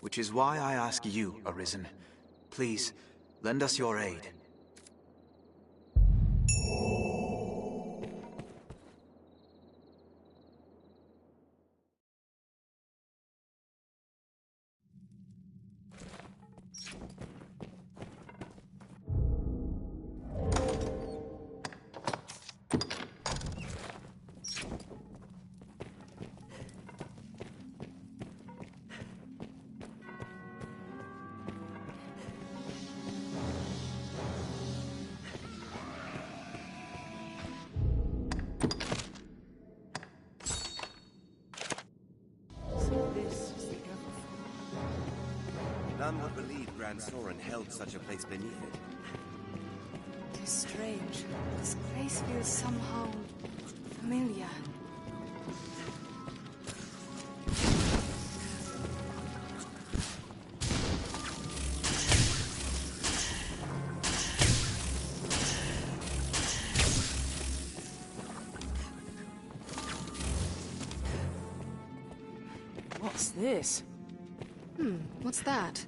which is why I ask you, Arisen. Please, lend us your aid. None would believe Grand Soren held such a place beneath it. It is strange. This place feels somehow familiar. What's this? What's that?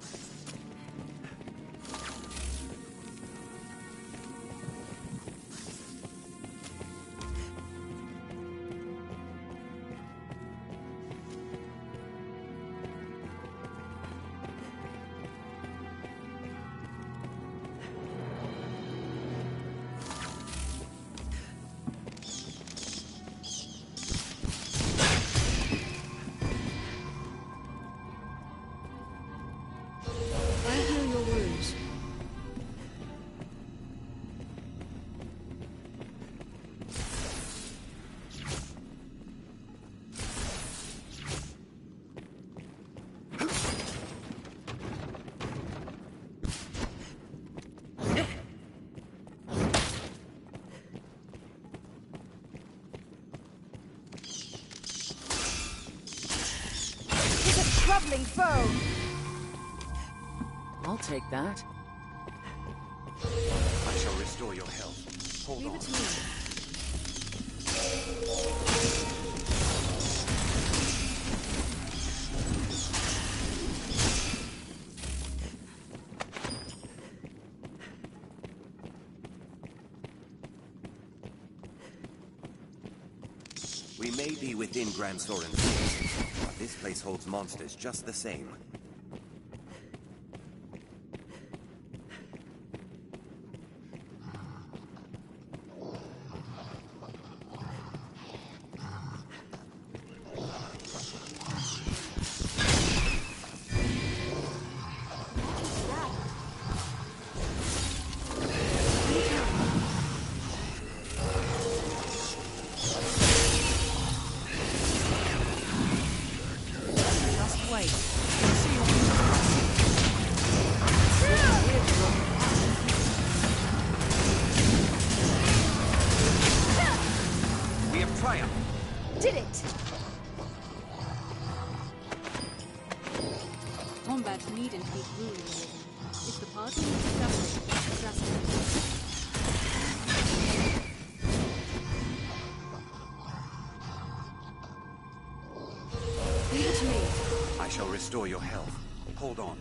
Troubling foe! I'll take that. I shall restore your health. Hold on. Leave it to me. We may be within Grand Soren's gates, but this place holds monsters just the same. Did it! Combat needn't be grueling. If the party needs suffering, trust me. Leave it to me. I shall restore your health. Hold on.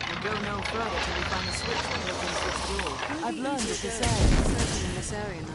We'll go no further till we find the switch that opens this door. I've learned that this Searching in this area now.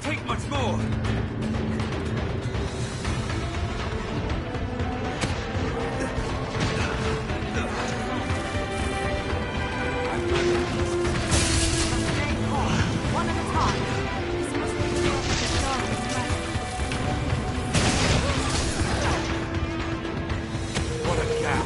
take much more! One at a time. This must be the work of the darkest magic. What a gap!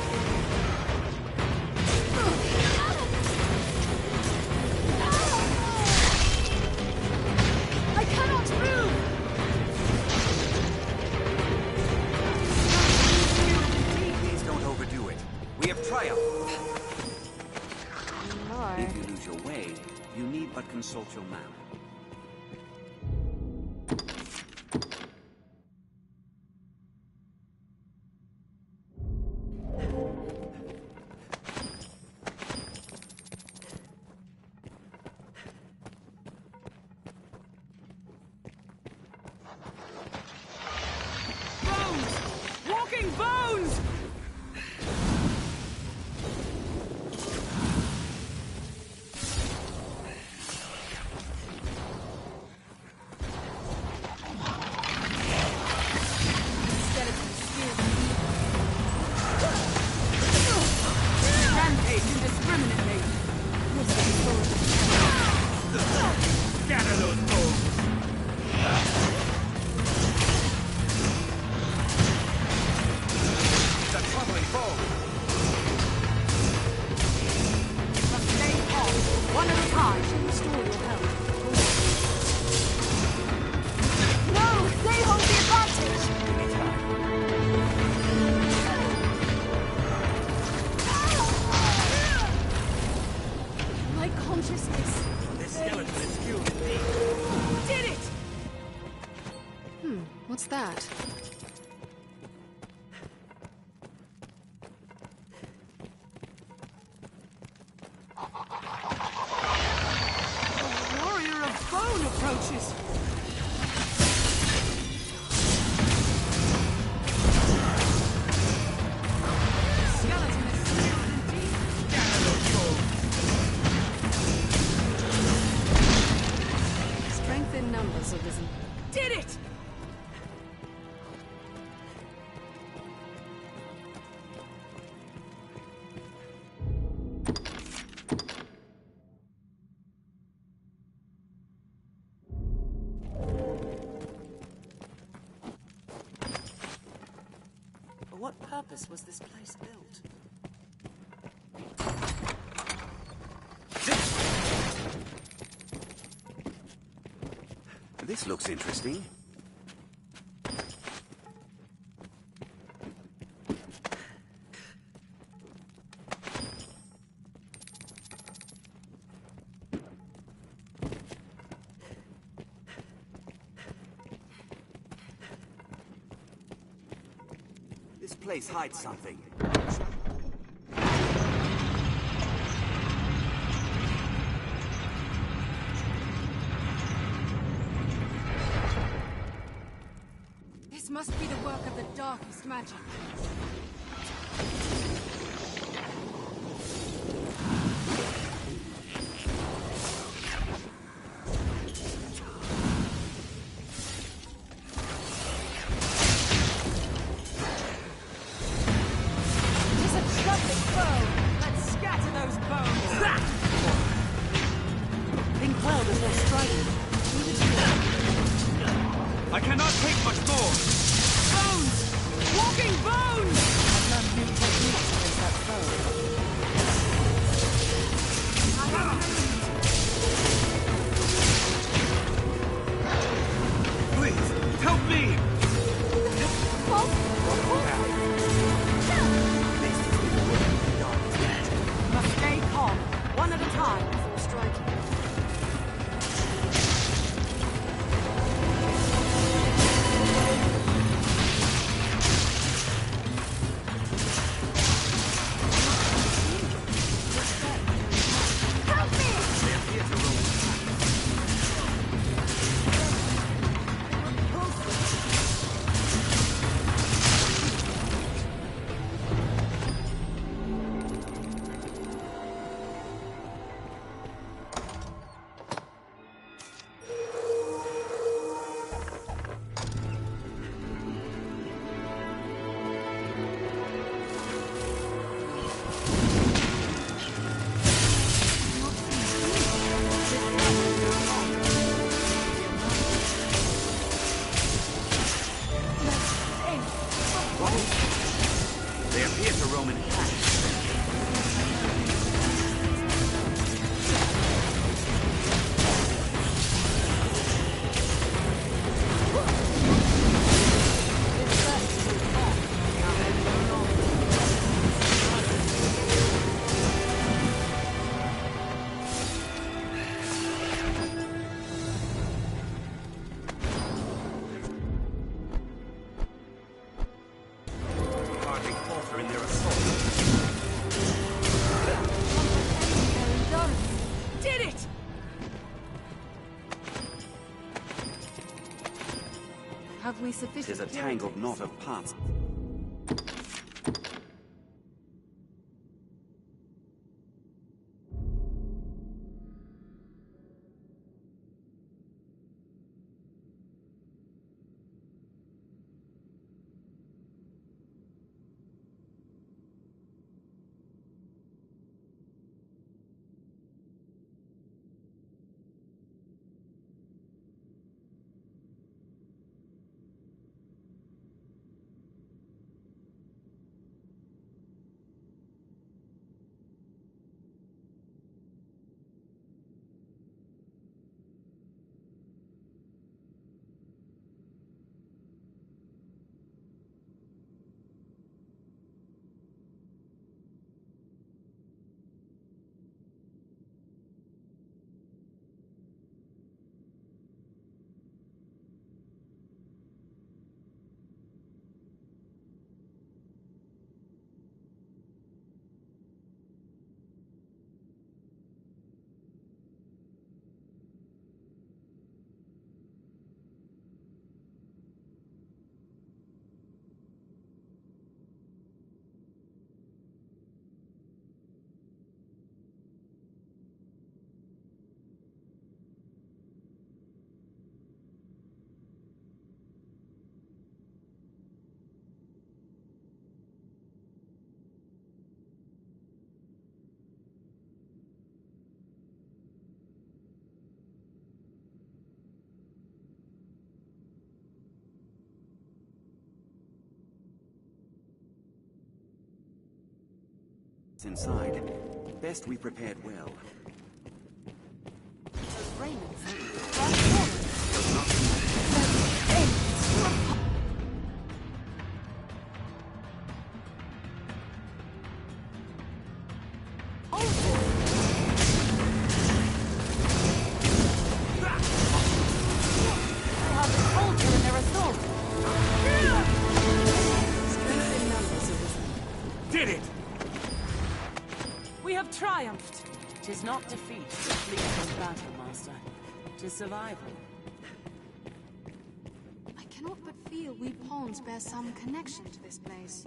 I cannot move! Please don't overdo it. We have triumphed. My. If you lose your way, you need but consult your map. Bones! Walking bones! Rampage indiscriminately. Scatter those bones! The troubling foe! Must stay calm. One at a time. Restore your health. No! They hold the advantage! My consciousness. This skeleton is skilled indeed. Did it! What's that? A warrior of bone approaches. Skeleton is skilled indeed. Scatter those bones! Strength in numbers, Arisen. Did it! For what purpose was this place built? This looks interesting. This place hides something. This must be the work of the darkest magic. It is a troubling foe. Let's scatter those bones. Think well before striking. I cannot take much more! Bones! Walking bones! I've learned new techniques against that foe. Please, help me! Must stay calm. One at a time before striking. we sufficient? Tis a tangled knot of paths. Inside. Best we prepared well. Did it! We have triumphed. 'Tis not defeat that leads from battle, Master. 'Tis survival. I cannot but feel we pawns bear some connection to this place.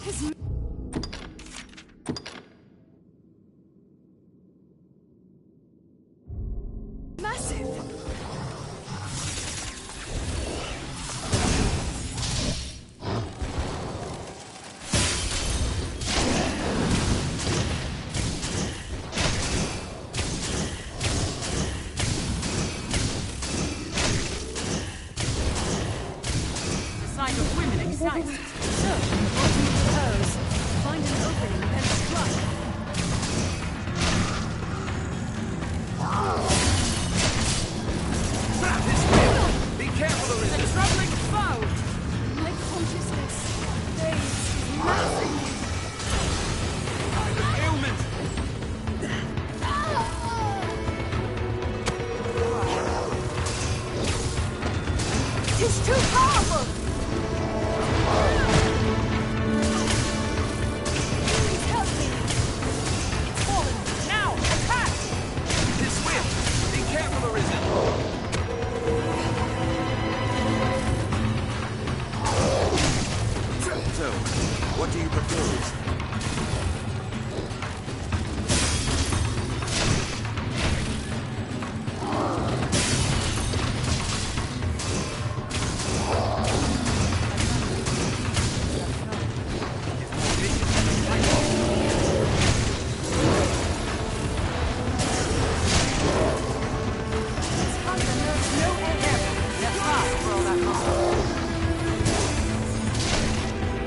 His massive! Nice. So, what do you propose? Find an opening and strike. Grab his whip! Be careful, A Arisen! troubling foe! My consciousness fades massive. An ailment! It's too powerful! So, what do you propose?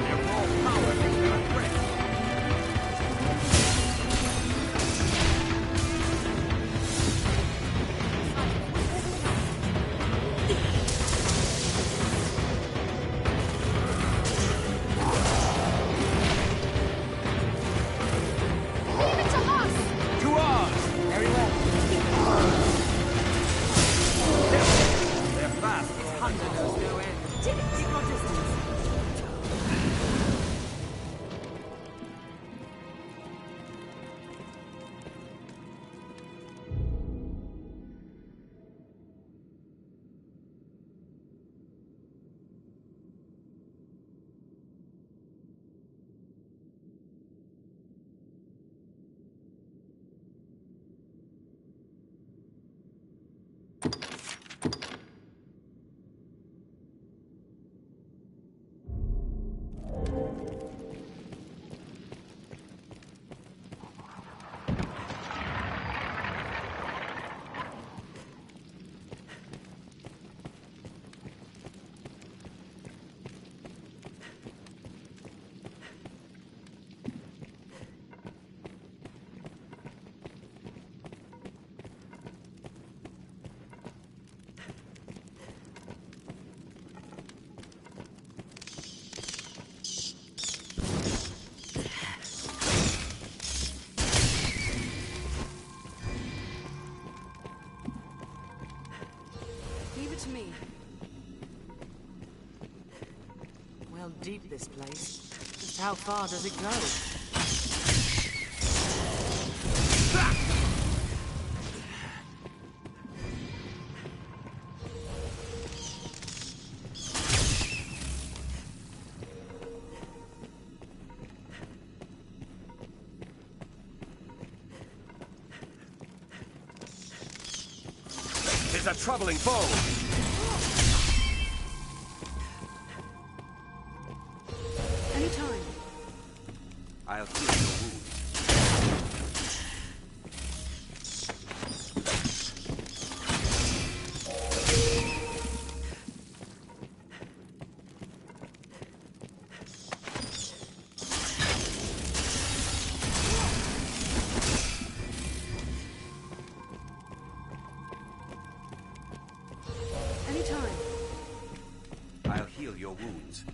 Their raw power makes them a threat. Well deep, this place. Just how far does it go? It's a troubling foe! Anytime. I'll heal your wounds. Anytime. I'll heal your wounds.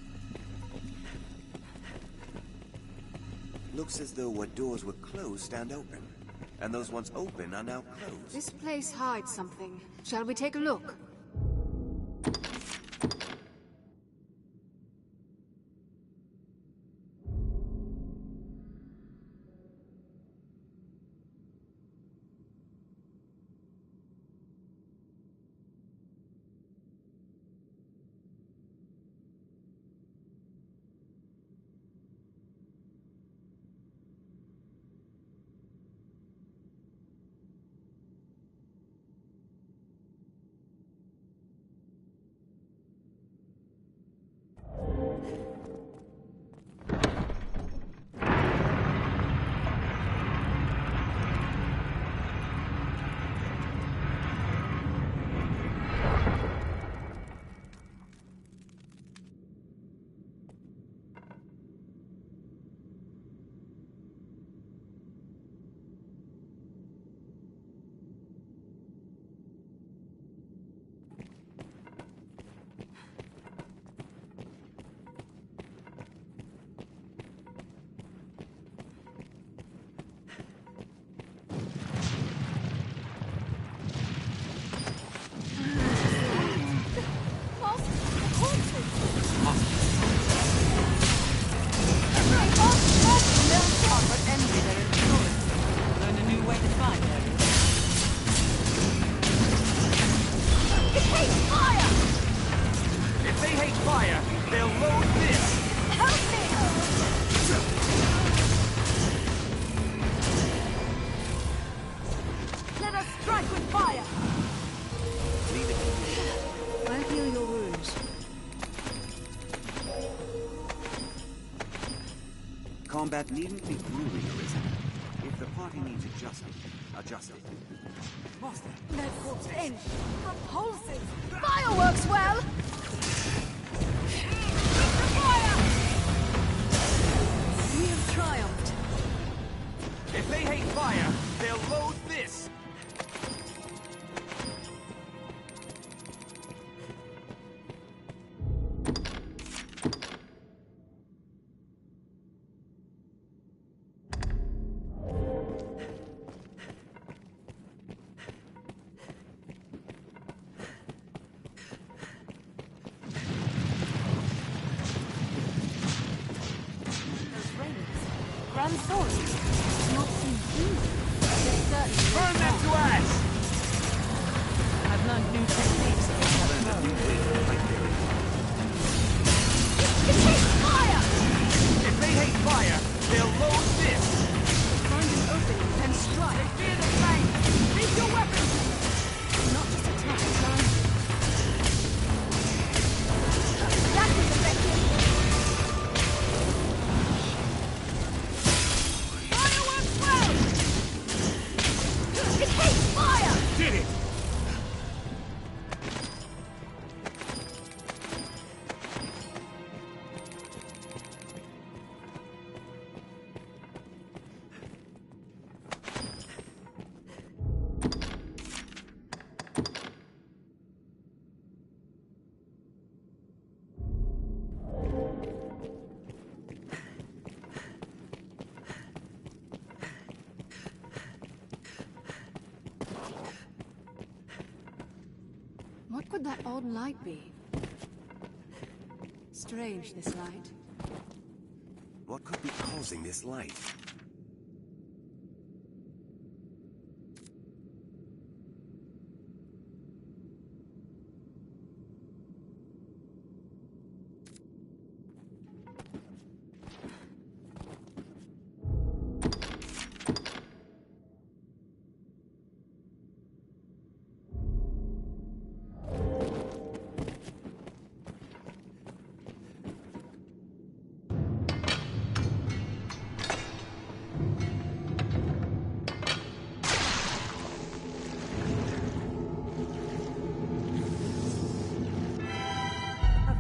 Looks as though what doors were closed stand open. And those ones open are now closed. This place hides something. Shall we take a look? Learn a new way to find areas. It hates fire! If they hate fire, they'll load this! Help me! Let us strike with fire! Leave it to me. I'll heal your wounds. Combat needn't be grueling, Arisen. If the party needs adjusting, adjust it. Master, lead corpse in! Repulsive! Fireworks well! Fire! We have triumphed. If they hate fire, they'll load this! Grand Sword. Not seen human. It's certainly Burn them to ash! I've learned new techniques against that foe. It hates fire! If they hate fire, they'll load this! find an opening and strike. Fear the flame! Leave your weapons! Not just attack, blind. That was effective! Fireworks well! It hates fire! Did it! What could that odd light be? Strange, this light. What could be causing this light?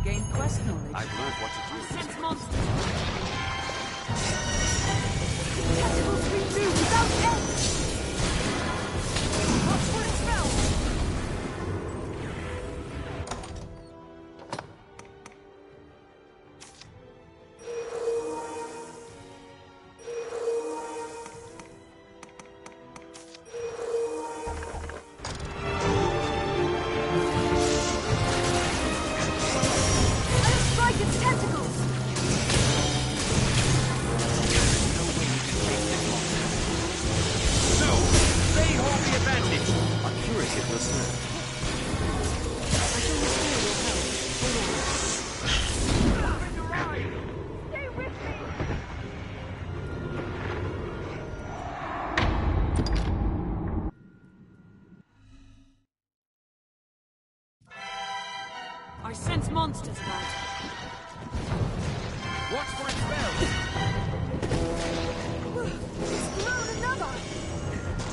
Gain quest knowledge. I've learned what to do. Sense monsters. Tentacles renew without end! Watch for its spell! Strike its tentacles! No! They hold the advantage! A curative will serve. Stay with me! I sense monsters about. Watch for its spell! It's grown another!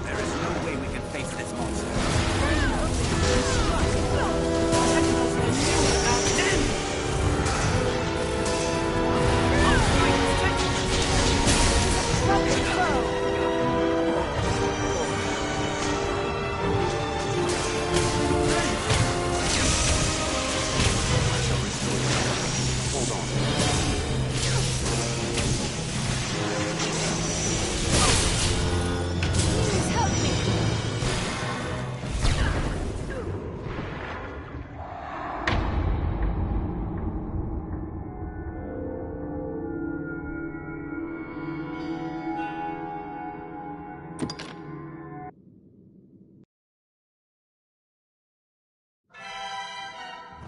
There is no way we can face this monster. Hold on. Please help me!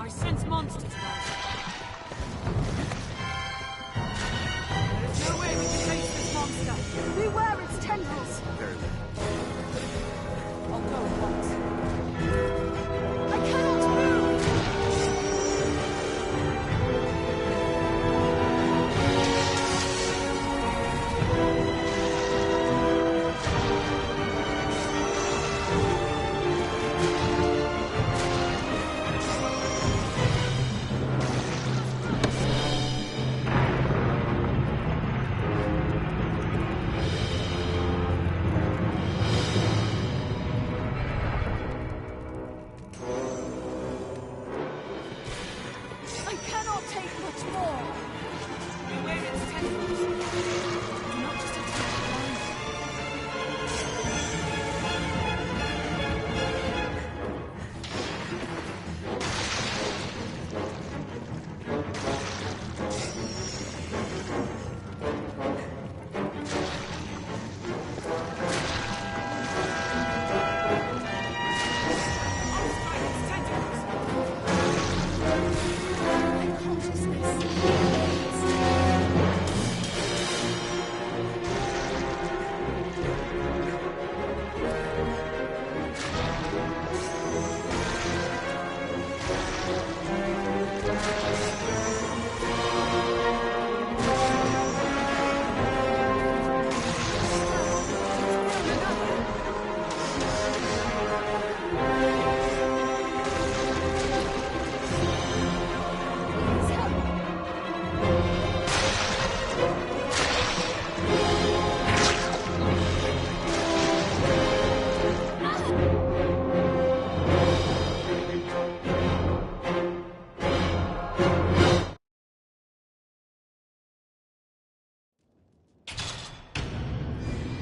I sense monsters about. There's no way we can face this monster. Beware its tendrils! Very well. I'll go at once. I cannot move! I cannot take much more! Beware its tentacles. Do not just attack blindly. I'll strike its tentacles. My consciousness. Please help me.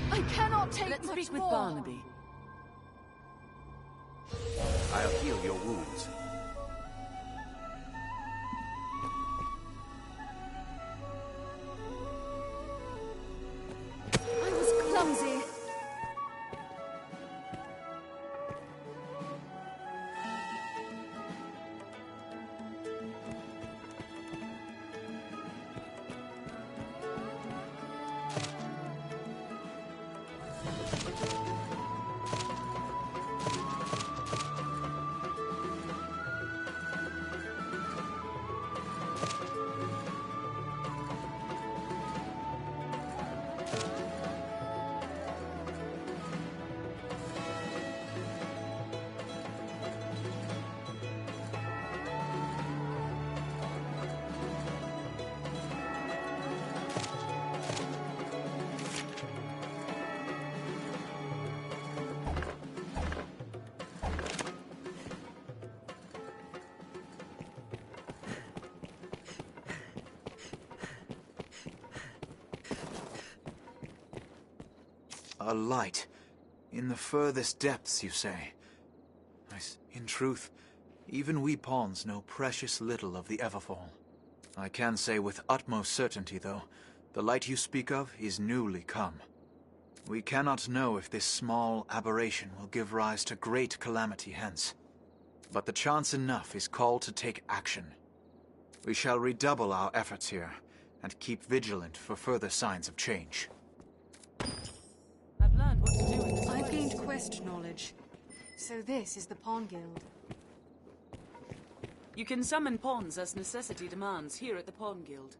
I cannot take Let's much speak with more. Barnaby. I'll heal your wounds. clumsy. A light. In the furthest depths, you say? In truth, even we pawns know precious little of the Everfall. I can say with utmost certainty, though, the light you speak of is newly come. We cannot know if this small aberration will give rise to great calamity hence. But the chance enough is called to take action. We shall redouble our efforts here, and keep vigilant for further signs of change. I've learned what to do in this I've place. gained quest knowledge. So this is the Pawn Guild. You can summon pawns as necessity demands here at the Pawn Guild.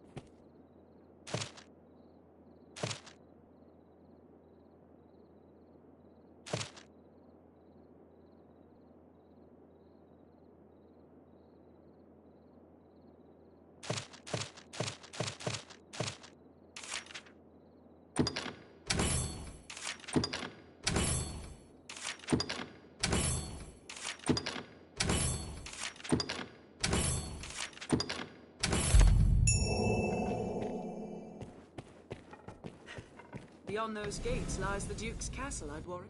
Beyond those gates lies the Duke's castle, I'd warrant.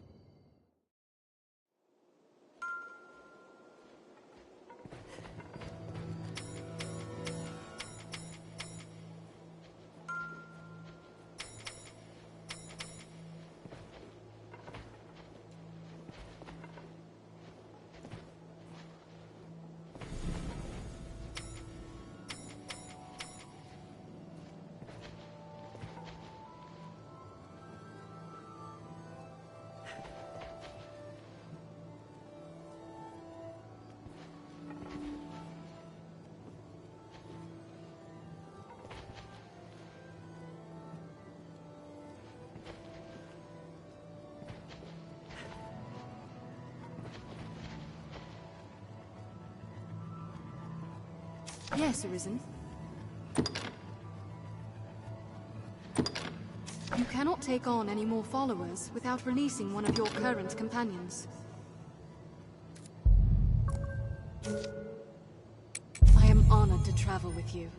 Yes, Arisen. You cannot take on any more followers without releasing one of your current companions. I am honored to travel with you.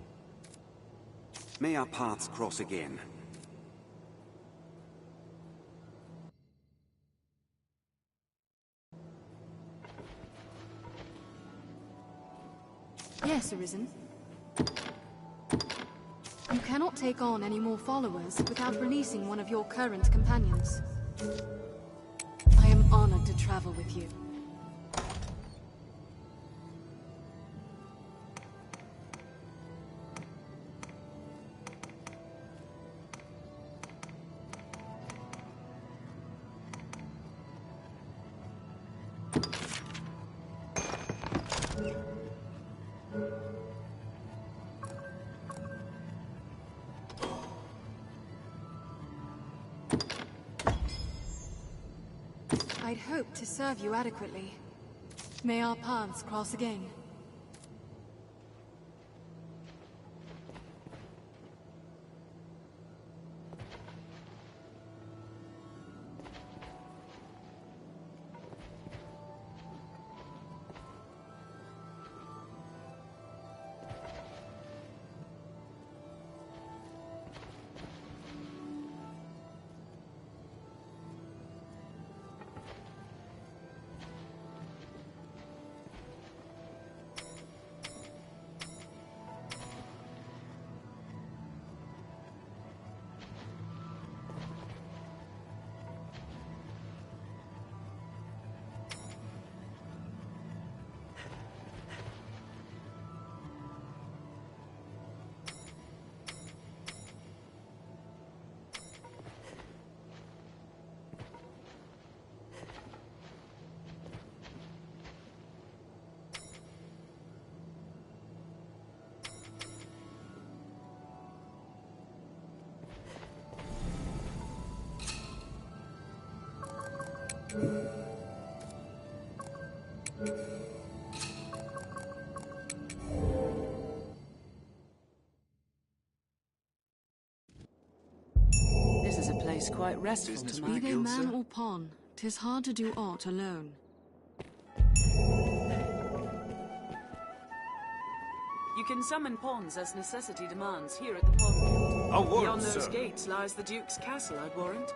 May our paths cross again. Yes, Arisen. You cannot take on any more followers without releasing one of your current companions. I am honored to travel with you. I'd hoped to serve you adequately. May our paths cross again. This is a place quite restful Business to with Be the they guild, man sir? or pawn, 'tis hard to do aught alone. You can summon pawns as necessity demands here at the Pawn Guild. A word, Beyond those sir. gates lies the Duke's castle, I'd warrant.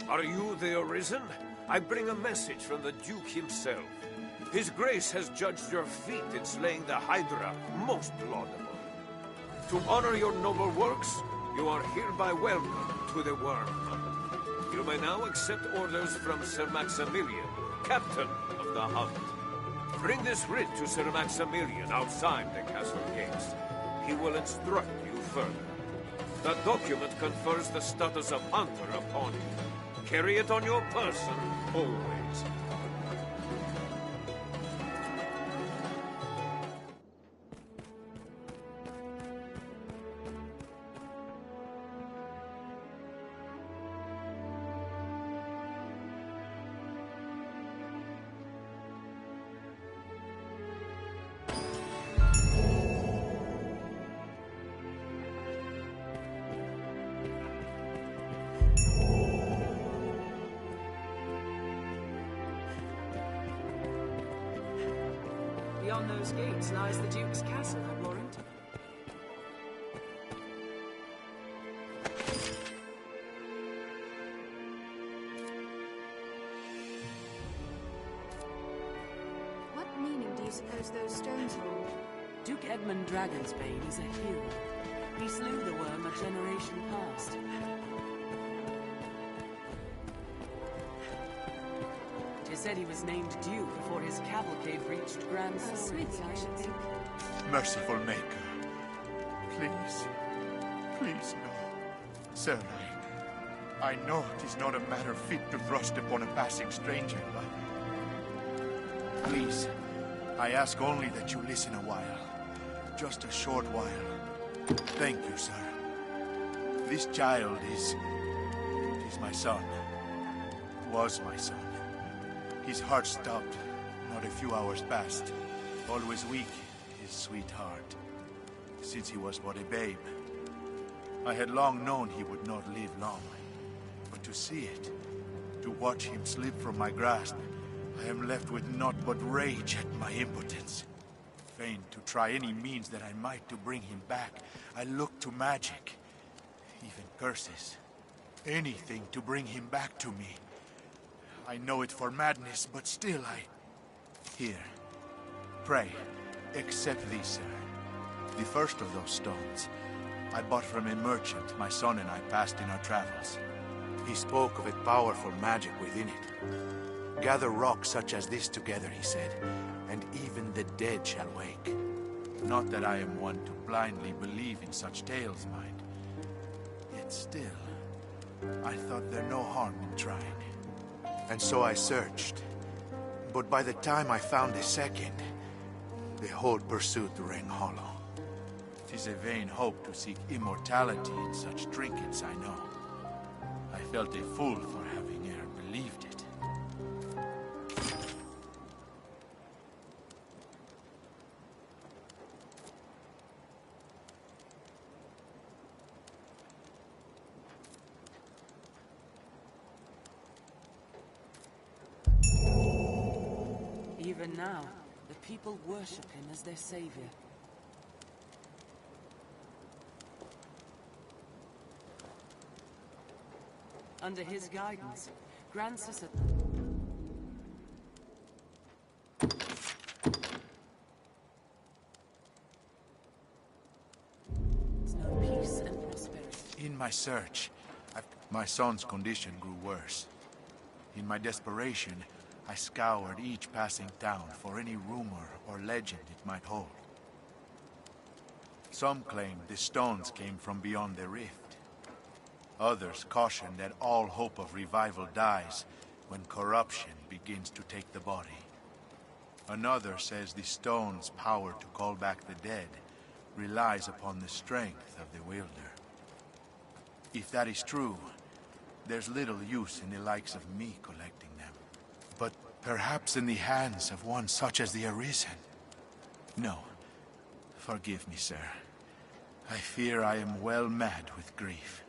Are you the Arisen? I bring a message from the Duke himself. His Grace has judged your feat in slaying the Hydra most laudable. To honor your noble works, you are hereby welcome to the Worm. You may now accept orders from Sir Maximilian, Captain of the Hunt. Bring this writ to Sir Maximilian outside the castle gates. He will instruct you further. The document confers the status of Hunter upon you. Carry it on your person, always. Beyond those gates lies the Duke's castle, I'd warrant. What meaning do you suppose those stones hold? Duke Edmund Dragonsbane is a hero. He slew the worm a generation past. It is said he was named Duke before his cavalcade reached Grand Swords, I should think. Merciful Maker, please, please no. Sir, I know it is not a matter fit to thrust upon a passing stranger, but please, I ask only that you listen a while. Just a short while. Thank you, sir. This child is my son. Was my son. His heart stopped not a few hours past. Always weak, his sweet heart. Since he was but a babe. I had long known he would not live long. But to see it, to watch him slip from my grasp, I am left with naught but rage at my impotence. Fain to try any means that I might to bring him back, I look to magic, even curses. Anything to bring him back to me. I know it for madness, but still Here. Pray, accept these, sir. The first of those stones I bought from a merchant my son and I passed in our travels. He spoke of a powerful magic within it. Gather rocks such as this together, he said, and even the dead shall wake. Not that I am one to blindly believe in such tales, mind. Yet still, I thought there no harm in trying. And so I searched. But by the time I found a second, the whole pursuit rang hollow. 'Tis a vain hope to seek immortality in such trinkets, I know. I felt a fool for having e'er believed it. Even now, the people worship him as their savior. Under his guidance, Grand Sisset... There's no peace and prosperity. In my search, my son's condition grew worse. In my desperation, I scoured each passing town for any rumor or legend it might hold. Some claimed the stones came from beyond the rift. Others cautioned that all hope of revival dies when corruption begins to take the body. Another says the stone's power to call back the dead relies upon the strength of the wielder. If that is true, there's little use in the likes of me collecting them. But perhaps in the hands of one such as the Arisen. No. Forgive me, sir. I fear I am well mad with grief.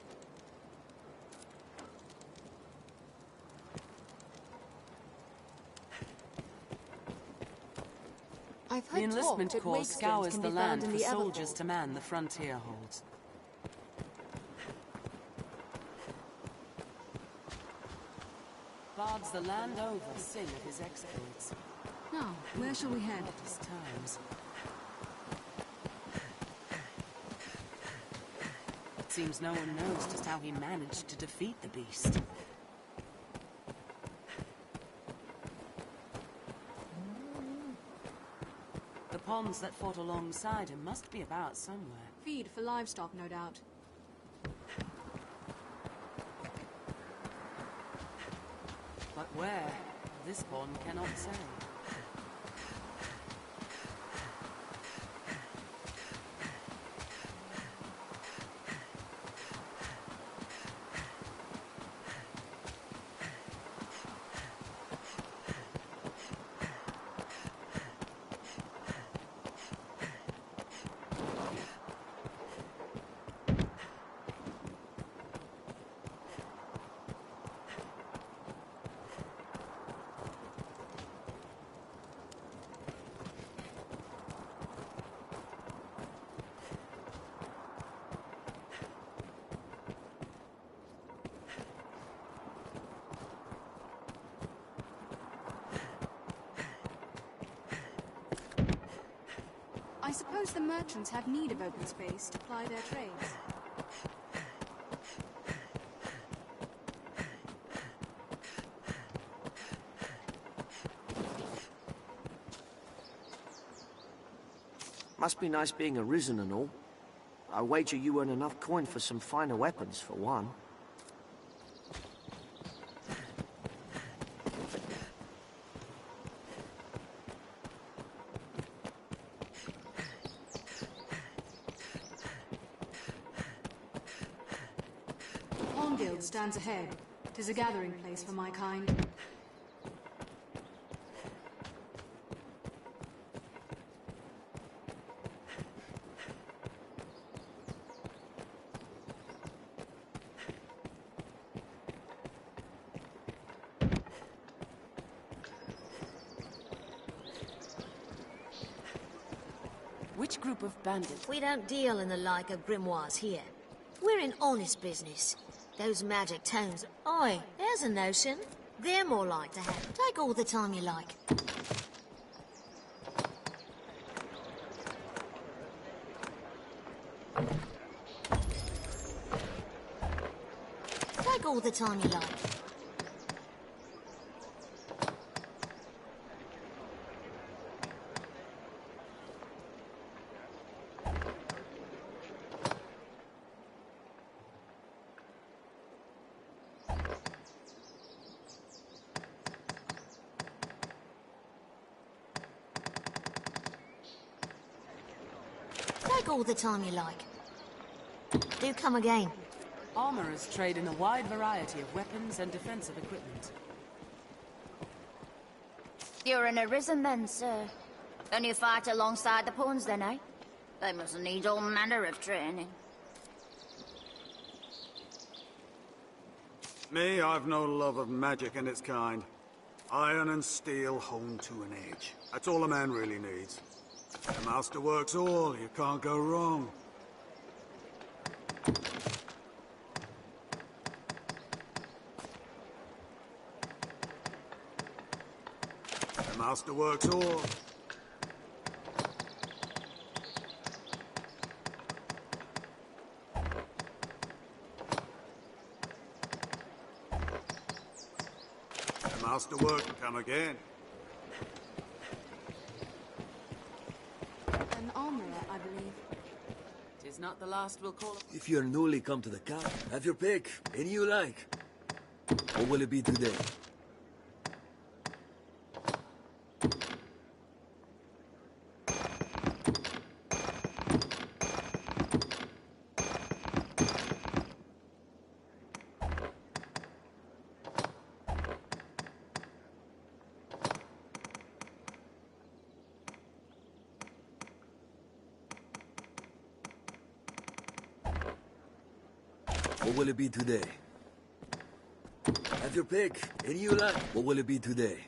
I've The heard talk enlistment that corps wastelands scours can the be land found for in the soldiers Everfold. to man the frontier holds. Bards the land over sing of his exploits. Now, where shall we head? At his times. It seems no one knows just how he managed to defeat the beast. The ponds that fought alongside him must be about somewhere. Feed for livestock, no doubt. But where? This pond cannot say. I suppose the merchants have need of open space to ply their trades. Must be nice being Arisen and all. I wager you earn enough coin for some finer weapons, for one. Guild stands ahead. 'Tis a gathering place for my kind. Which group of bandits? We don't deal in the like of grimoires here. We're in honest business. Those magic tomes. Oi, there's a notion. They're more like to have. Take all the time you like. Take all the time you like. Take all the time you like. Do come again. Armorers trade in a wide variety of weapons and defensive equipment. You're an Arisen then, sir. And you fight alongside the pawns then, eh? They must need all manner of training. Me, I've no love of magic and its kind. Iron and steel honed to an edge. That's all a man really needs. The master works all, you can't go wrong. The master works all. The master work, come again. An armorer, I believe. Tis not the last we'll call upon. If you're newly come to the camp, have your pick, any you like. What will it be today? What will it be today? Have your pick. Any you like? What will it be today?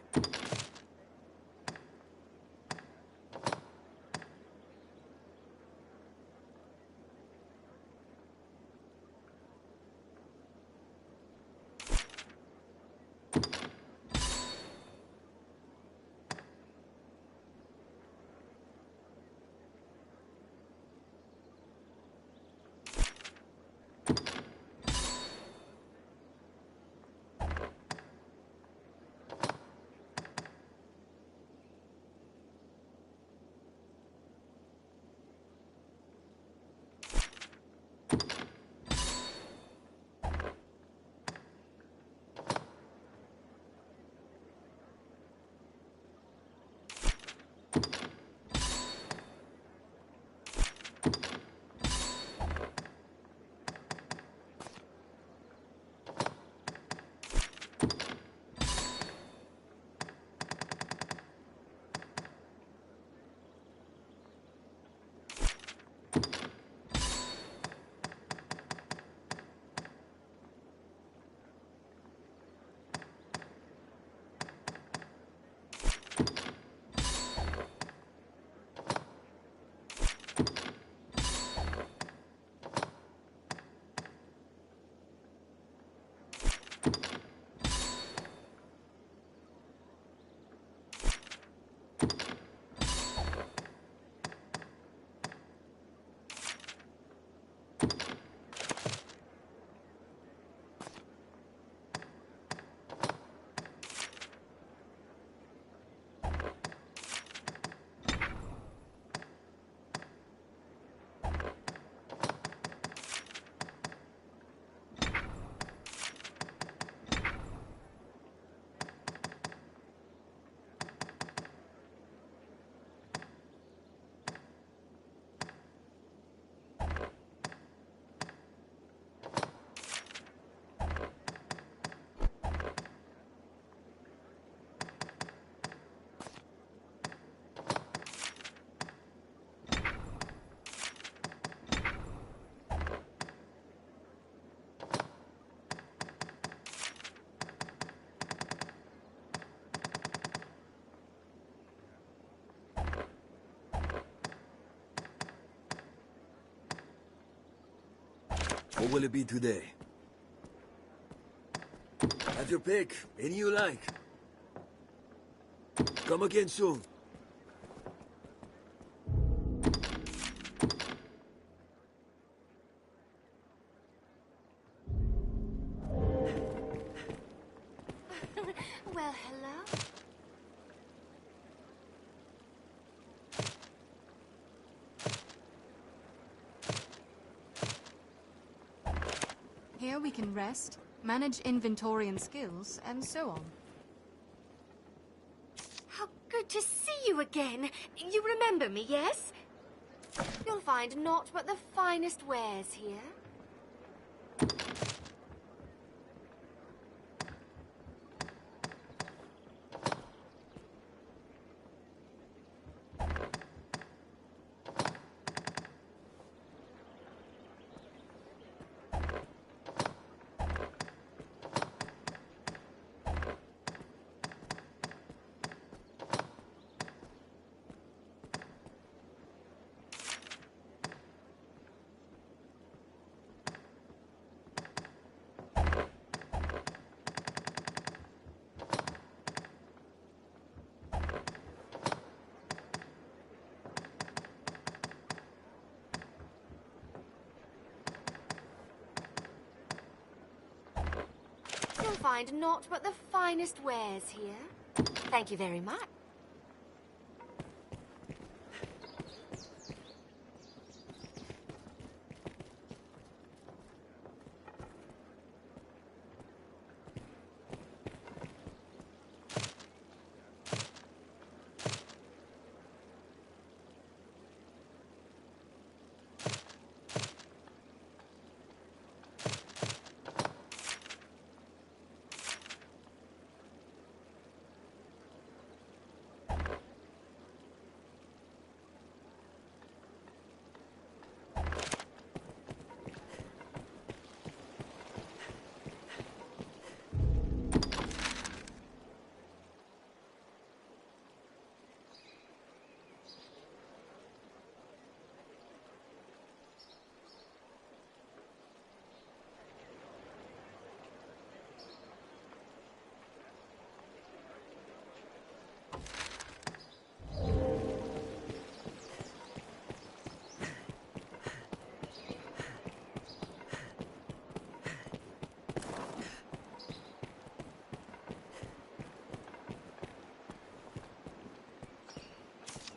What will it be today? Have your pick. Any you like. Come again soon. Well, hello. Here we can rest, manage inventory and skills, and so on. How good to see you again. You remember me, yes? You'll find naught but the finest wares here. You'll find naught but the finest wares here. Thank you very much.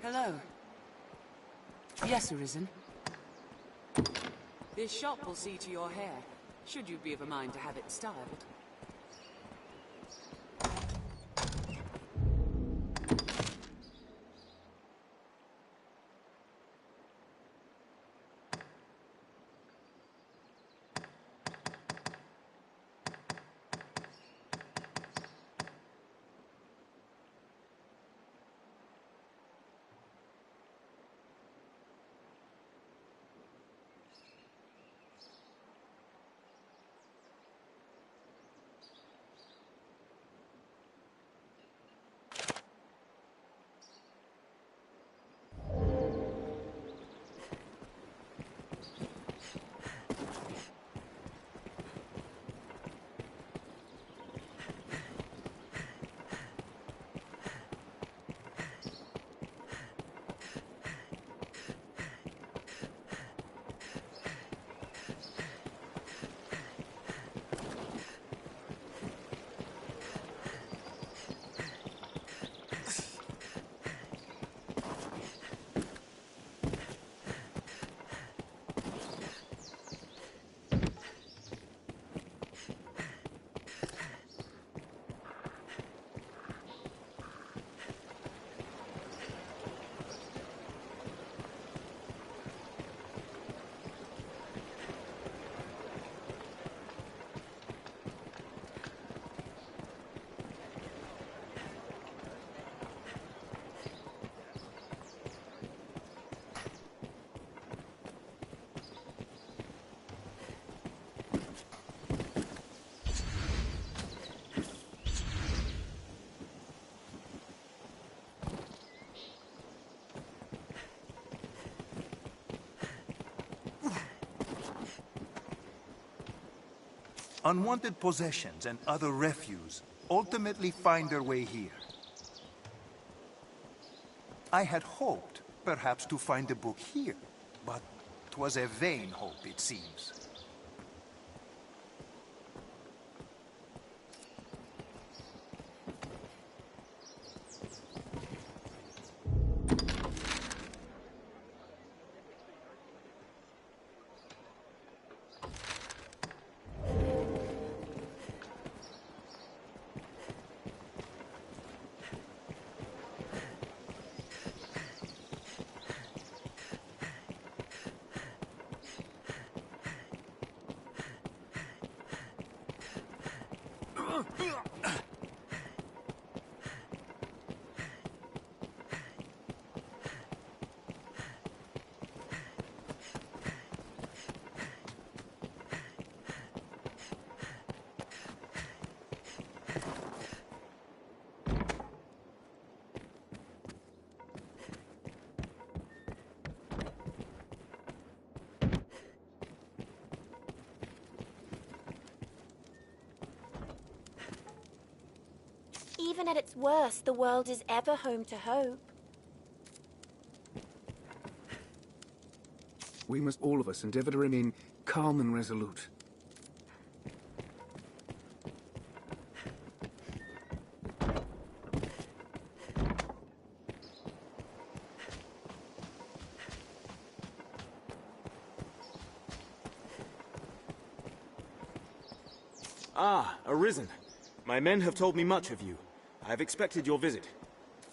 Hello. Yes, Arisen. This shop will see to your hair, should you be of a mind to have it styled. Unwanted possessions and other refuse ultimately find their way here. I had hoped, perhaps, to find the book here, but 'twas a vain hope, it seems. Even at its worst, the world is ever home to hope. We must all of us endeavor to remain calm and resolute. Ah, Arisen. My men have told me much of you. I have expected your visit.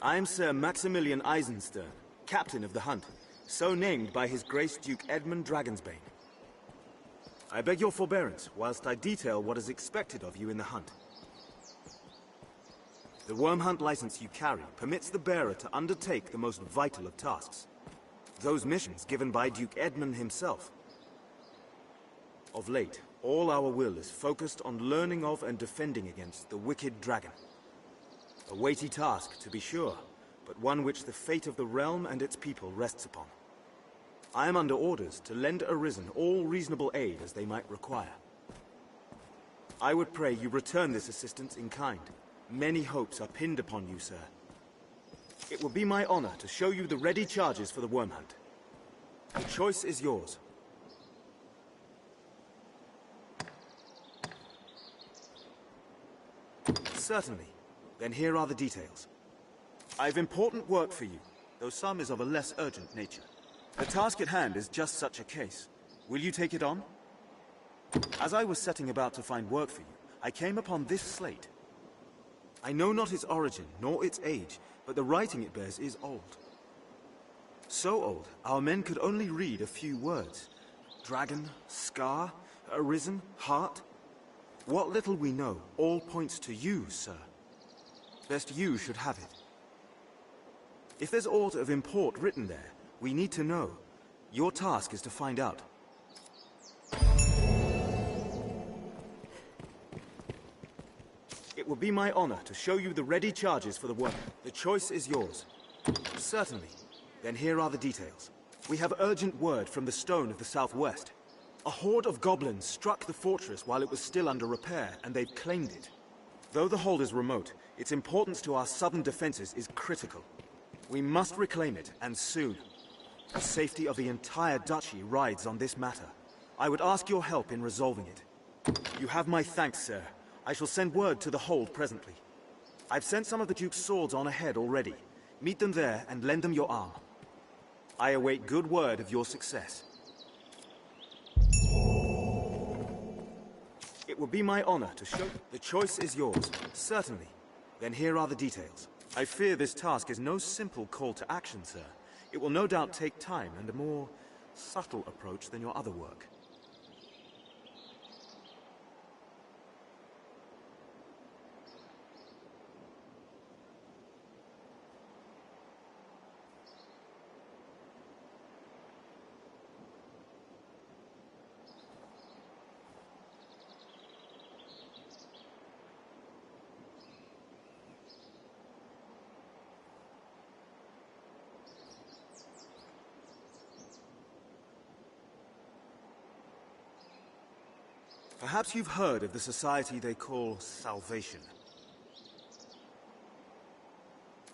I am Sir Maximilian Eisenstern, captain of the hunt, so named by His Grace Duke Edmund Dragonsbane. I beg your forbearance whilst I detail what is expected of you in the hunt. The worm hunt license you carry permits the bearer to undertake the most vital of tasks. Those missions given by Duke Edmund himself. Of late, all our will is focused on learning of and defending against the wicked dragon. A weighty task, to be sure, but one which the fate of the realm and its people rests upon. I am under orders to lend Arisen all reasonable aid as they might require. I would pray you return this assistance in kind. Many hopes are pinned upon you, sir. It will be my honor to show you the ready charges for the worm hunt. The choice is yours. Certainly. Then here are the details. I've important work for you. though some is of a less urgent nature. The task at hand is just such a case. Will you take it on? As I was setting about to find work for you, I came upon this slate. I know not its origin, nor its age, but the writing it bears is old. So old, our men could only read a few words. Dragon, scar, arisen, heart. What little we know all points to you, sir. Best you should have it. If there's aught of import written there, we need to know. Your task is to find out. It will be my honor to show you the ready charges for the work. The choice is yours. Certainly. Then here are the details. We have urgent word from the Stone of the Southwest. A horde of goblins struck the fortress while it was still under repair, and they've claimed it. Though the hold is remote, its importance to our southern defenses is critical. We must reclaim it, and soon. The safety of the entire duchy rides on this matter. I would ask your help in resolving it. You have my thanks, sir. I shall send word to the hold presently. I've sent some of the Duke's swords on ahead already. Meet them there and lend them your arm. I await good word of your success. It will be my honor to show... The choice is yours, certainly. Then here are the details. I fear this task is no simple call to action, sir. It will no doubt take time and a more subtle approach than your other work. Perhaps you've heard of the society they call Salvation.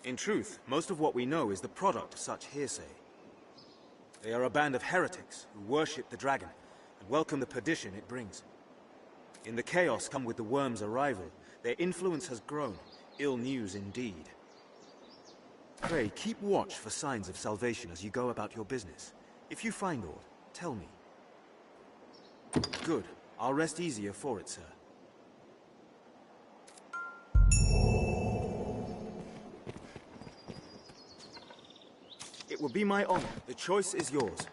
In truth, most of what we know is the product of such hearsay. They are a band of heretics who worship the dragon and welcome the perdition it brings. In the chaos come with the worm's arrival, their influence has grown. Ill news indeed. Pray, keep watch for signs of salvation as you go about your business. If you find aught, tell me. Good. I'll rest easier for it, sir. It will be my honor. The choice is yours.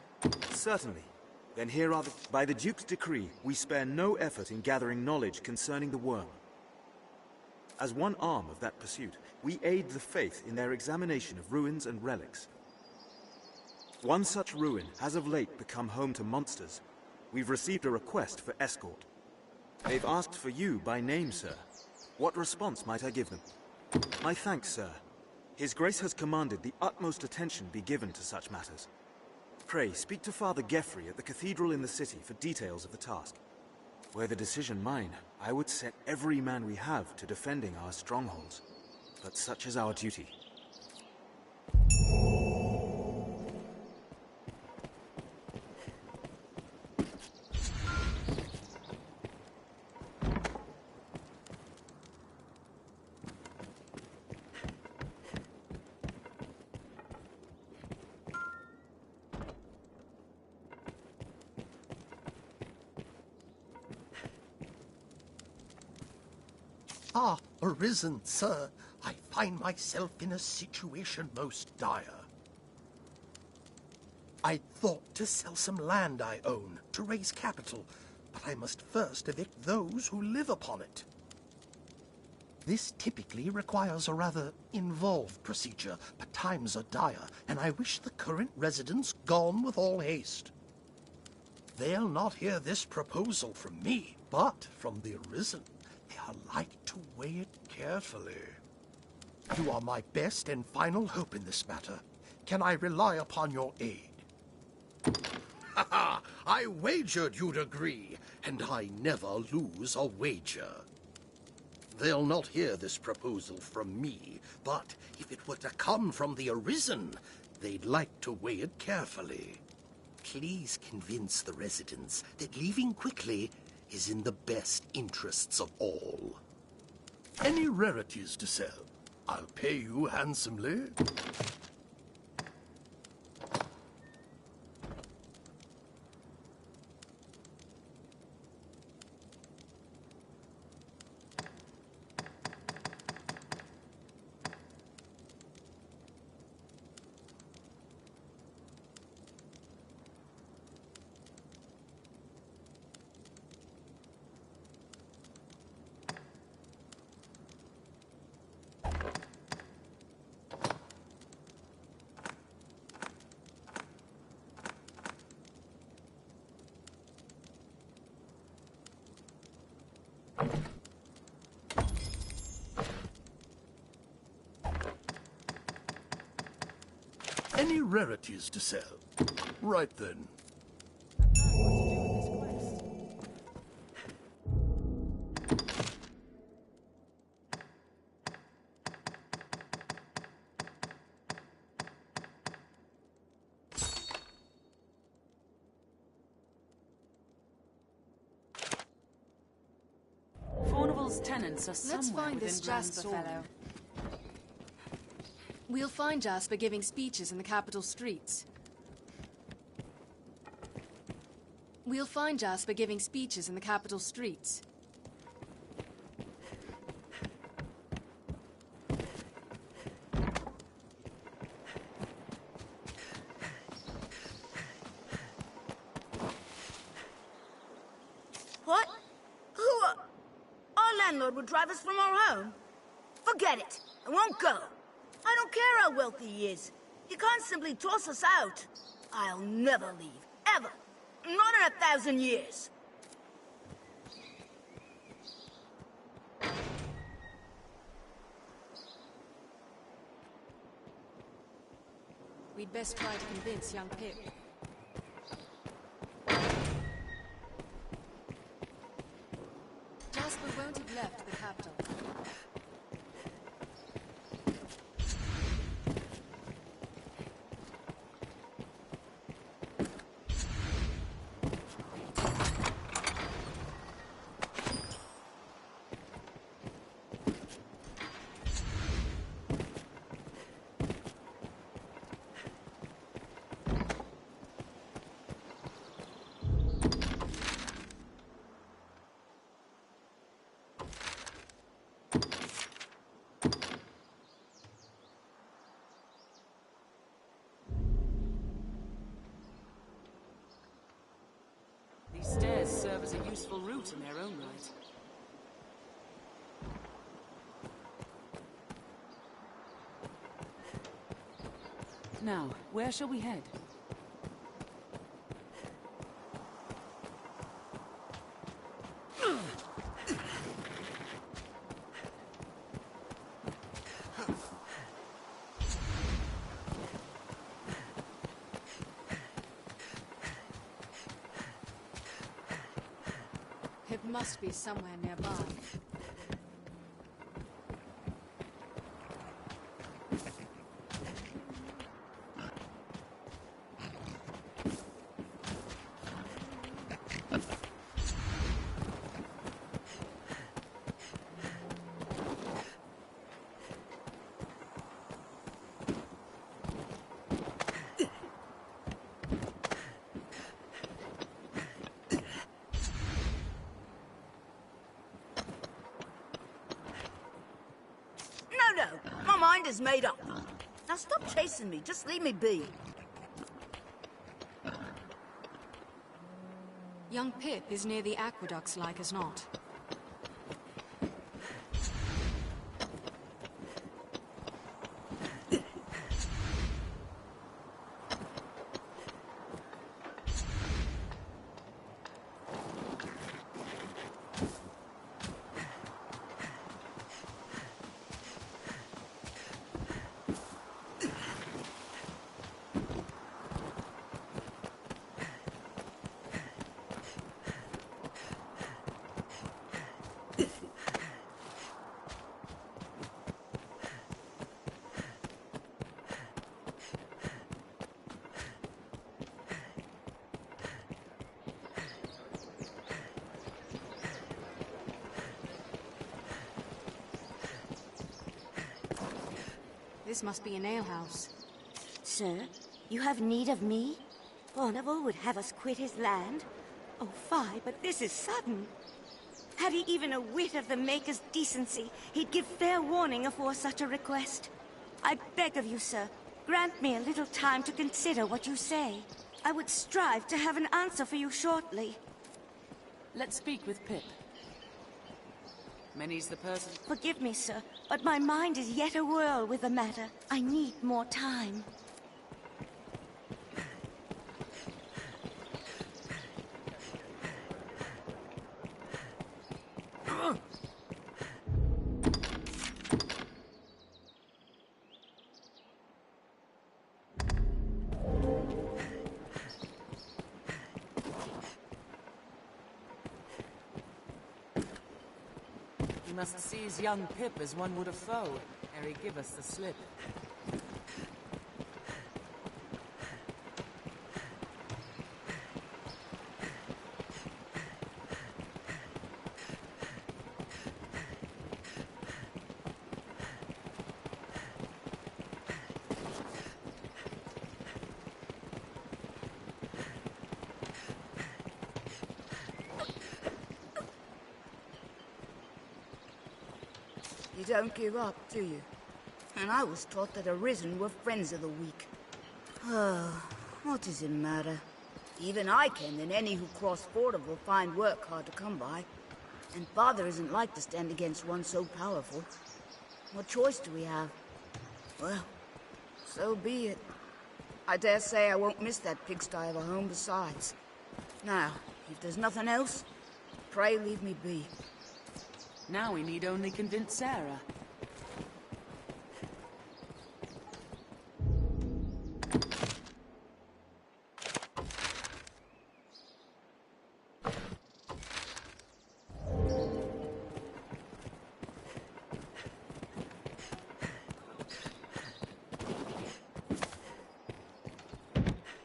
Certainly. Then here are the... By the Duke's decree, we spare no effort in gathering knowledge concerning the worm. As one arm of that pursuit, we aid the faith in their examination of ruins and relics. One such ruin has of late become home to monsters. We've received a request for escort. They've asked for you by name, sir. What response might I give them? My thanks, sir. His Grace has commanded the utmost attention be given to such matters. Pray, speak to Father Geoffrey at the cathedral in the city for details of the task. Were the decision mine, I would set every man we have to defending our strongholds. But such is our duty. Ah, arisen, sir. I find myself in a situation most dire. I thought to sell some land I own to raise capital, but I must first evict those who live upon it. This typically requires a rather involved procedure, but times are dire, and I wish the current residents gone with all haste. They'll not hear this proposal from me, but from the arisen. They are like to weigh it carefully. You are my best and final hope in this matter. Can I rely upon your aid? Ha ha! I wagered you'd agree, and I never lose a wager. They'll not hear this proposal from me, but if it were to come from the arisen, they'd like to weigh it carefully. Please convince the residents that leaving quickly is in the best interests of all. Any rarities to sell? I'll pay you handsomely. Any rarities to sell? Right then. Fornival's tenants are somewhere Let's find within this Grand Jasper Thorn. fellow. We'll find Jasper giving speeches in the capital streets. We'll find Jasper giving speeches in the capital streets. What? Who are... Our landlord would drive us from our home? Forget it. I won't go. I don't care how wealthy he is. He can't simply toss us out. I'll never leave. Ever. Not in 1,000 years. We'd best try to convince young Pip. Jasper won't have left the capital. These stairs serve as a useful route in their own right. Now, where shall we head? Pip must be somewhere nearby. No, my mind is made up. Now stop chasing me. Just leave me be. Young Pip is near the aqueducts, like as not. This must be an alehouse. Sir, you have need of me? Fornival would have us quit his land? Oh, fie, but this is sudden. Had he even a whit of the Maker's decency, he'd give fair warning afore such a request. I beg of you, sir, grant me a little time to consider what you say. I would strive to have an answer for you shortly. Let's speak with Pip. Many's the person. Forgive me, sir, but my mind is yet awhirl with the matter. I need more time. must seize young Pip as one would a foe, ere he give us the slip. You don't give up, do you? And I was taught that Arisen were friends of the weak. Oh, what does it matter? Even I can, and any who cross Fordham will find work hard to come by. And Father isn't like to stand against one so powerful. What choice do we have? Well, so be it. I dare say I won't miss that pigsty of a home besides. Now, if there's nothing else, pray leave me be. Now we need only convince Sarah.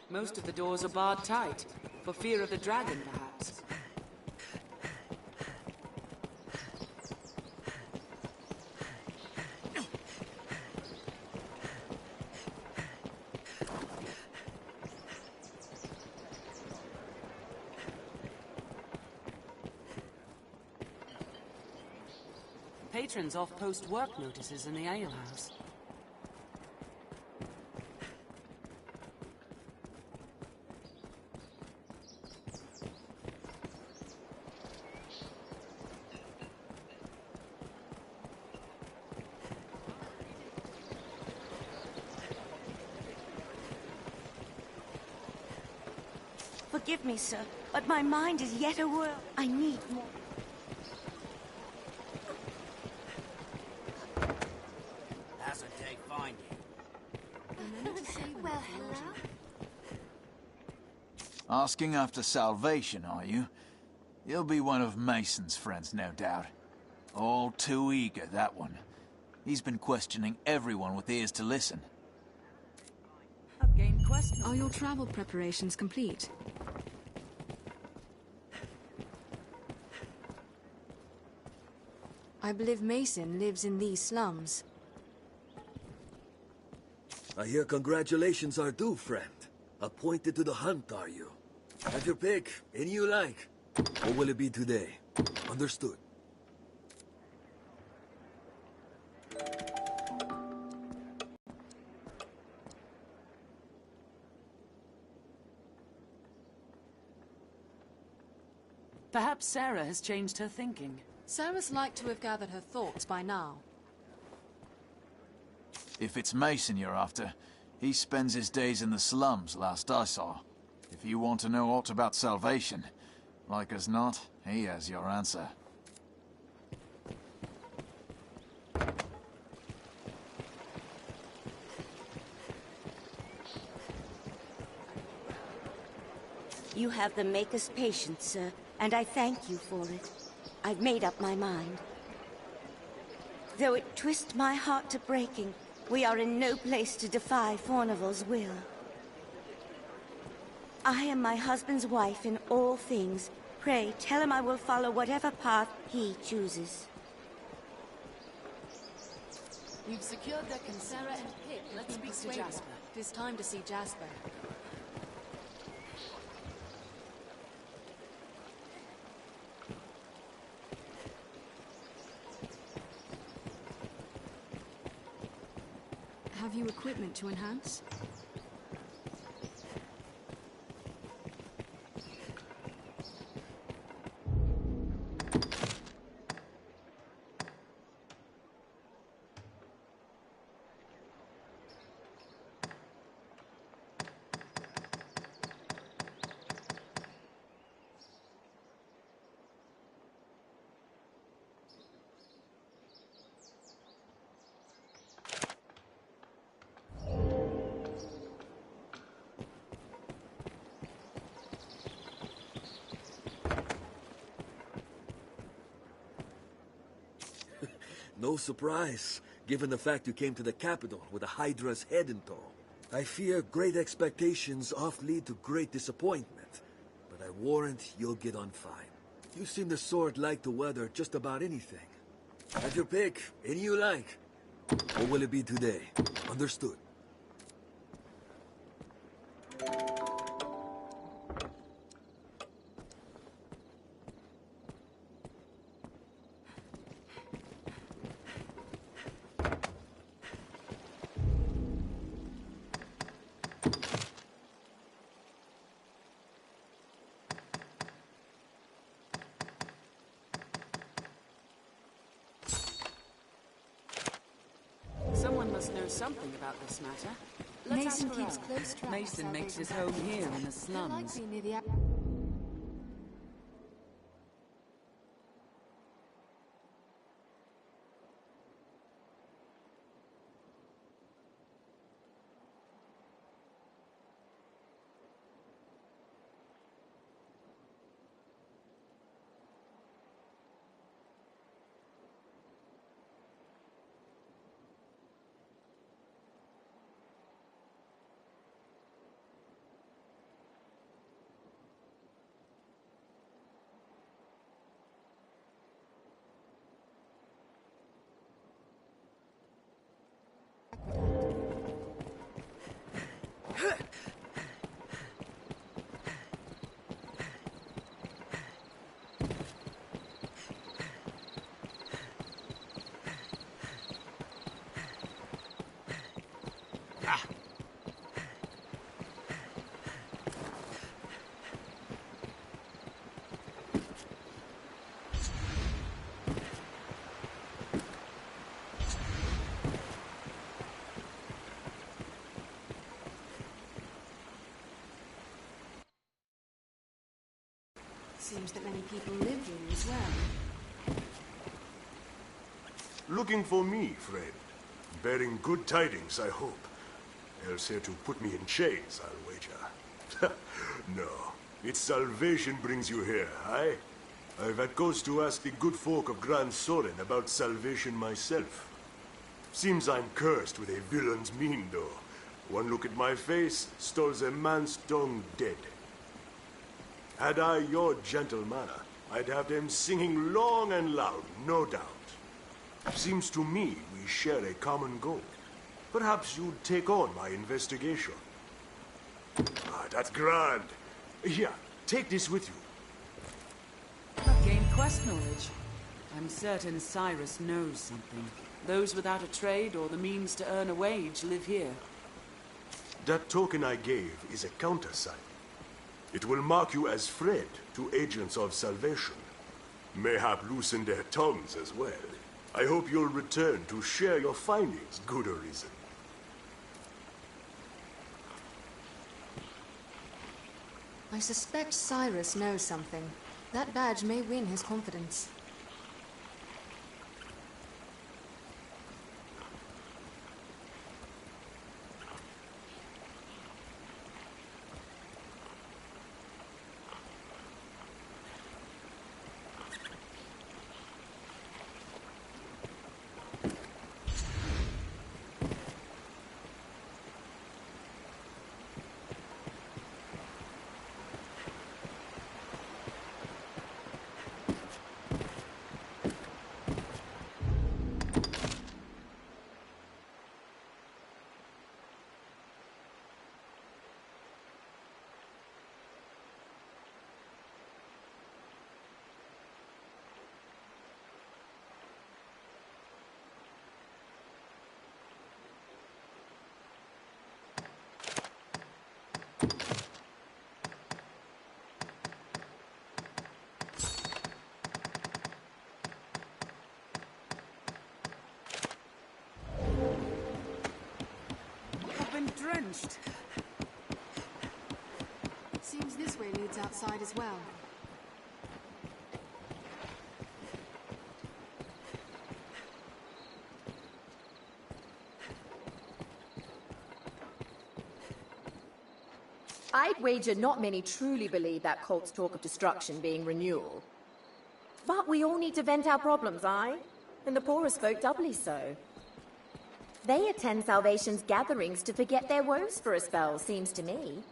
Most of the doors are barred tight, for fear of the dragon, perhaps. Patrons off post work notices in the alehouse. Forgive me, sir, but my mind is yet a whirl. I need more. How's a day find you? Well, hello? Asking after salvation, are you? You'll be one of Mason's friends, no doubt. All too eager, that one. He's been questioning everyone with ears to listen. I've gained questions. Are your travel preparations complete? I believe Mason lives in these slums. I hear congratulations are due, friend. Appointed to the hunt, are you? Have your pick, any you like. Or will it be today? Understood. Perhaps Sarah has changed her thinking. Sarah's like to have gathered her thoughts by now. If it's Mason you're after, he spends his days in the slums, last I saw. If you want to know aught about salvation, like as not, he has your answer. You have the Maker's patience, sir, and I thank you for it. I've made up my mind. Though it twists my heart to breaking, we are in no place to defy Fornival's will. I am my husband's wife in all things. Pray, tell him I will follow whatever path he chooses. We've secured their consent. Sarah and Pip, let's speak to Jasper. It is time to see Jasper. Have you equipment to enhance? No surprise, given the fact you came to the capital with a Hydra's head in tow. I fear great expectations oft lead to great disappointment, but I warrant you'll get on fine. You seem the sort like to weather just about anything. Have your pick, any you like. What will it be today? Understood. Someone must know something about this matter. Let's Mason ask keeps around. close track of Mason makes his Salvation home here in the They're slums. likely near the... Seems that many people live here as well. Looking for me, friend. Bearing good tidings, I hope. Else here to put me in chains, I'll wager. No, it's salvation brings you here, aye? I've had cause to ask the good folk of Grand Soren about salvation myself. Seems I'm cursed with a villain's mien, though. One look at my face, stalls a man's tongue dead. Had I your gentle manner, I'd have them singing long and loud, no doubt. Seems to me we share a common goal. Perhaps you'd take on my investigation. Ah, that's grand. Here, take this with you. I've gained quest knowledge. I'm certain Cyrus knows something. Those without a trade or the means to earn a wage live here. That token I gave is a countersign. It will mark you as friend to agents of salvation. Mayhap loosen their tongues as well. I hope you'll return to share your findings, good or reason. I suspect Cyrus knows something. That badge may win his confidence. Drenched. Seems this way leads outside as well. I'd wager not many truly believe that cult's talk of destruction being renewal. But we all need to vent our problems, aye? and the poorest folk doubly so. They attend Salvation's gatherings to forget their woes for a spell, seems to me.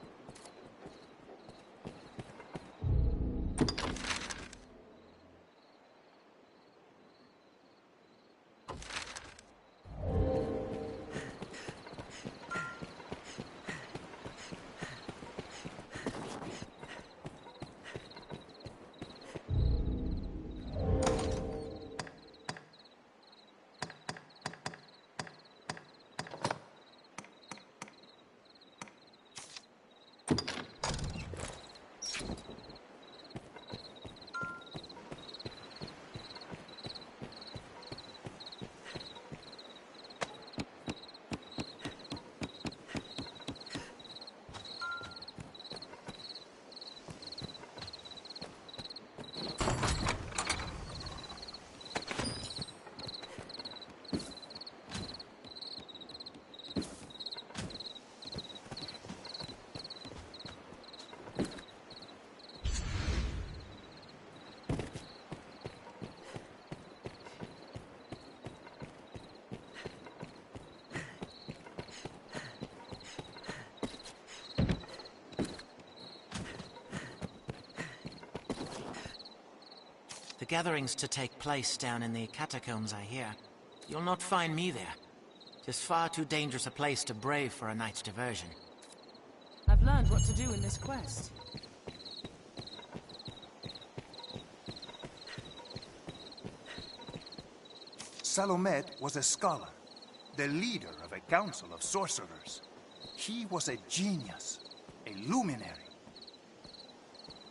The gathering's to take place down in the catacombs, I hear. You'll not find me there. Just far too dangerous a place to brave for a night's diversion. I've learned what to do in this quest. Salomet was a scholar, the leader of a council of sorcerers. He was a genius, a luminary.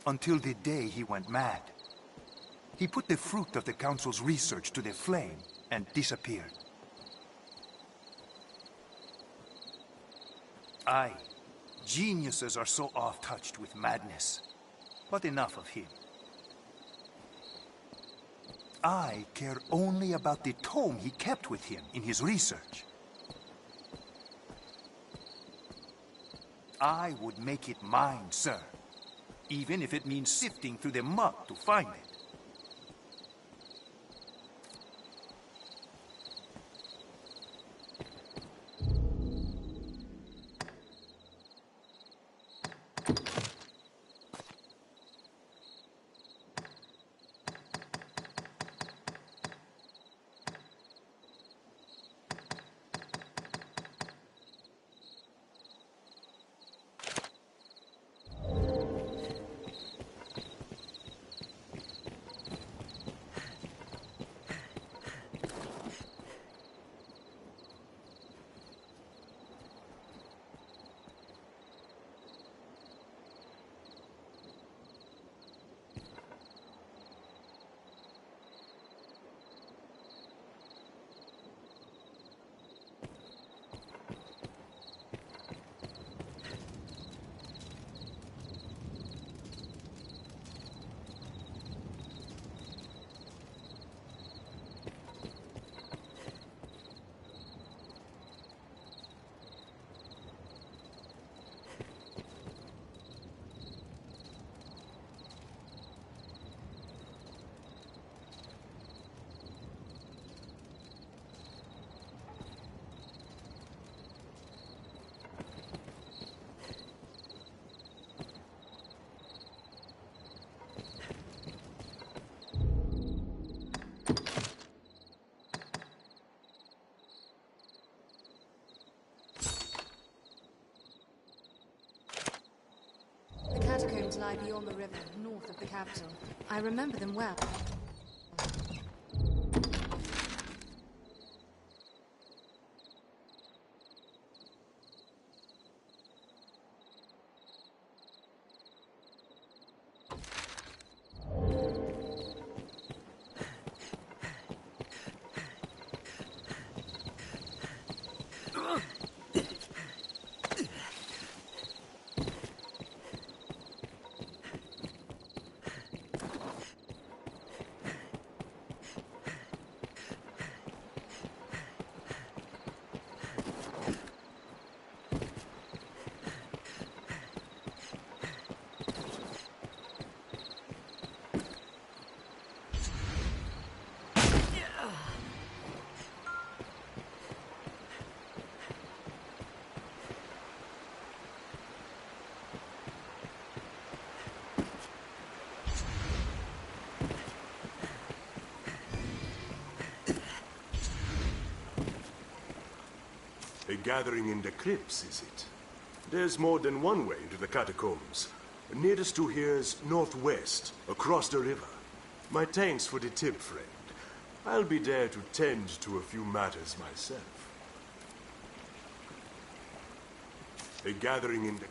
Until the day he went mad. He put the fruit of the council's research to the flame and disappeared. Aye, geniuses are so oft-touched with madness. But enough of him. I care only about the tome he kept with him in his research. I would make it mine, sir. Even if it means sifting through the muck to find it. The catacombs lie beyond the river, north of the capital. I remember them well. gathering in the crypts, is it? There's more than one way into the catacombs. Nearest to here's northwest, across the river. My thanks for the tip, friend. I'll be there to tend to a few matters myself. A gathering in the...